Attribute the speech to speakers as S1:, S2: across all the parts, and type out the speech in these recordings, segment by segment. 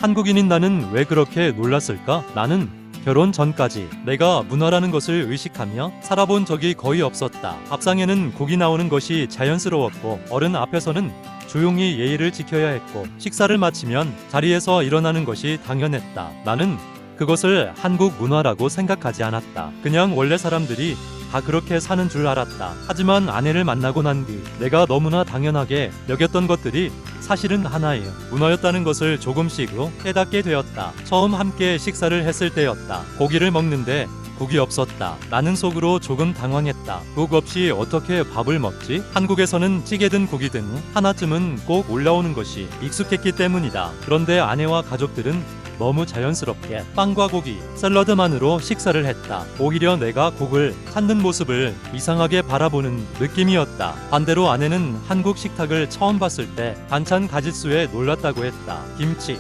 S1: 한국인인 나는 왜 그렇게 놀랐을까? 나는 결혼 전까지 내가 문화라는 것을 의식하며 살아본 적이 거의 없었다. 밥상에는 국이 나오는 것이 자연스러웠고 어른 앞에서는 조용히 예의를 지켜야 했고 식사를 마치면 자리에서 일어나는 것이 당연했다. 나는 그것을 한국 문화라고 생각하지 않았다. 그냥 원래 사람들이 다 그렇게 사는 줄 알았다. 하지만 아내를 만나고 난 뒤 내가 너무나 당연하게 여겼던 것들이 사실은 하나의 문화였다는 것을 조금씩 깨닫게 되었다. 처음 함께 식사를 했을 때였다. 고기를 먹는데 국이 없었다. 나는 속으로 조금 당황했다. 국 없이 어떻게 밥을 먹지? 한국에서는 찌개든 국이든 하나쯤은 꼭 올라오는 것이 익숙했기 때문이다. 그런데 아내와 가족들은 너무 자연스럽게 빵과 고기, 샐러드만으로 식사를 했다. 오히려 내가 국을 찾는 모습을 이상하게 바라보는 느낌이었다. 반대로 아내는 한국 식탁을 처음 봤을 때 반찬 가짓수에 놀랐다고 했다. 김치,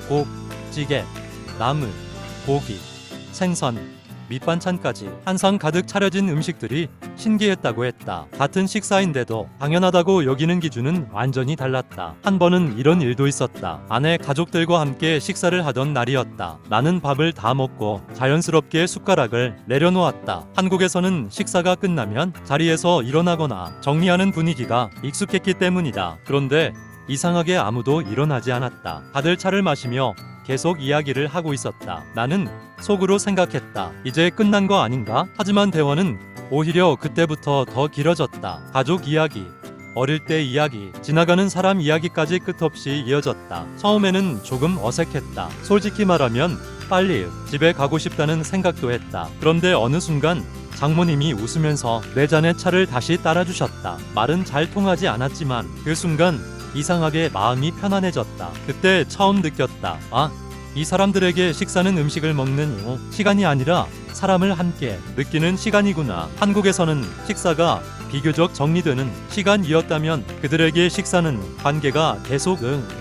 S1: 국, 찌개, 나물, 고기, 생선, 밑반찬까지 한상 가득 차려진 음식들이 신기했다고 했다. 같은 식사인데도 당연하다고 여기는 기준은 완전히 달랐다. 한 번은 이런 일도 있었다. 아내 가족들과 함께 식사를 하던 날이었다. 나는 밥을 다 먹고 자연스럽게 숟가락을 내려놓았다. 한국에서는 식사가 끝나면 자리에서 일어나거나 정리하는 분위기가 익숙했기 때문이다. 그런데 이상하게 아무도 일어나지 않았다. 다들 차를 마시며 계속 이야기를 하고 있었다. 나는 속으로 생각했다. 이제 끝난 거 아닌가? 하지만 대화는 오히려 그때부터 더 길어졌다. 가족 이야기, 어릴 때 이야기, 지나가는 사람 이야기까지 끝없이 이어졌다. 처음에는 조금 어색했다. 솔직히 말하면 빨리 집에 가고 싶다는 생각도 했다. 그런데 어느 순간 장모님이 웃으면서 내 잔의 차를 다시 따라주셨다. 말은 잘 통하지 않았지만 그 순간 이상하게 마음이 편안해졌다. 그때 처음 느꼈다. 이 사람들에게 식사는 음식을 먹는 시간이 아니라 사람을 함께 느끼는 시간이구나. 한국에서는 식사가 비교적 정리되는 시간이었다면 그들에게 식사는 관계가 계속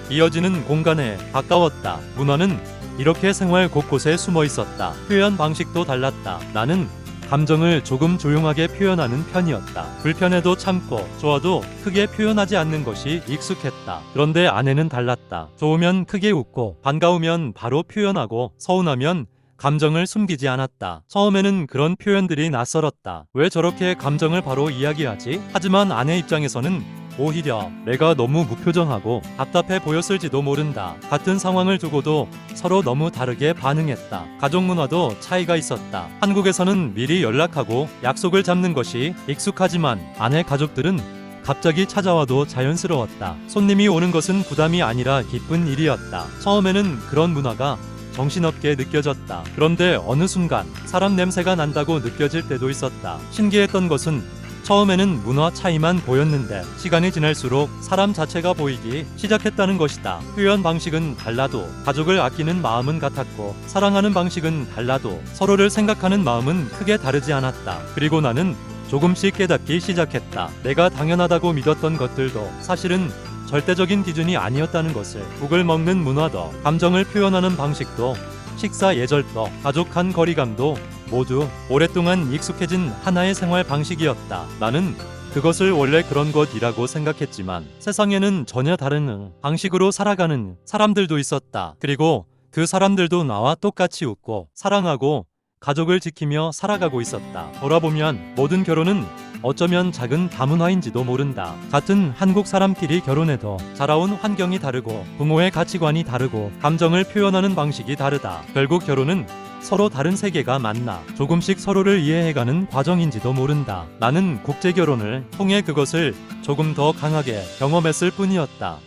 S1: 이어지는 공간에 가까웠다. 문화는 이렇게 생활 곳곳에 숨어 있었다. 표현 방식도 달랐다. 나는 감정을 조금 조용하게 표현하는 편이었다. 불편해도 참고 좋아도 크게 표현하지 않는 것이 익숙했다. 그런데 아내는 달랐다. 좋으면 크게 웃고 반가우면 바로 표현하고 서운하면 감정을 숨기지 않았다. 처음에는 그런 표현들이 낯설었다. 왜 저렇게 감정을 바로 이야기하지? 하지만 아내 입장에서는 오히려 내가 너무 무표정하고 답답해 보였을지도 모른다. 같은 상황을 두고도 서로 너무 다르게 반응했다. 가족 문화도 차이가 있었다. 한국에서는 미리 연락하고 약속을 잡는 것이 익숙하지만 아내 가족들은 갑자기 찾아와도 자연스러웠다. 손님이 오는 것은 부담이 아니라 기쁜 일이었다. 처음에는 그런 문화가 정신없게 느껴졌다. 그런데 어느 순간 사람 냄새가 난다고 느껴질 때도 있었다. 신기했던 것은 처음에는 문화 차이만 보였는데 시간이 지날수록 사람 자체가 보이기 시작했다는 것이다. 표현 방식은 달라도 가족을 아끼는 마음은 같았고 사랑하는 방식은 달라도 서로를 생각하는 마음은 크게 다르지 않았다. 그리고 나는 조금씩 깨닫기 시작했다. 내가 당연하다고 믿었던 것들도 사실은 절대적인 기준이 아니었다는 것을. 국을 먹는 문화도 감정을 표현하는 방식도 식사 예절도 가족 간 거리감도 모두 오랫동안 익숙해진 하나의 생활 방식이었다. 나는 그것을 원래 그런 것이라고 생각했지만 세상에는 전혀 다른 방식으로 살아가는 사람들도 있었다. 그리고 그 사람들도 나와 똑같이 웃고 사랑하고 가족을 지키며 살아가고 있었다. 돌아보면 모든 결혼은 어쩌면 작은 다문화인지도 모른다. 같은 한국 사람끼리 결혼해도 자라온 환경이 다르고 부모의 가치관이 다르고 감정을 표현하는 방식이 다르다. 결국 결혼은 서로 다른 세계가 만나 조금씩 서로를 이해해가는 과정인지도 모른다. 나는 국제결혼을 통해 그것을 조금 더 강하게 경험했을 뿐이었다.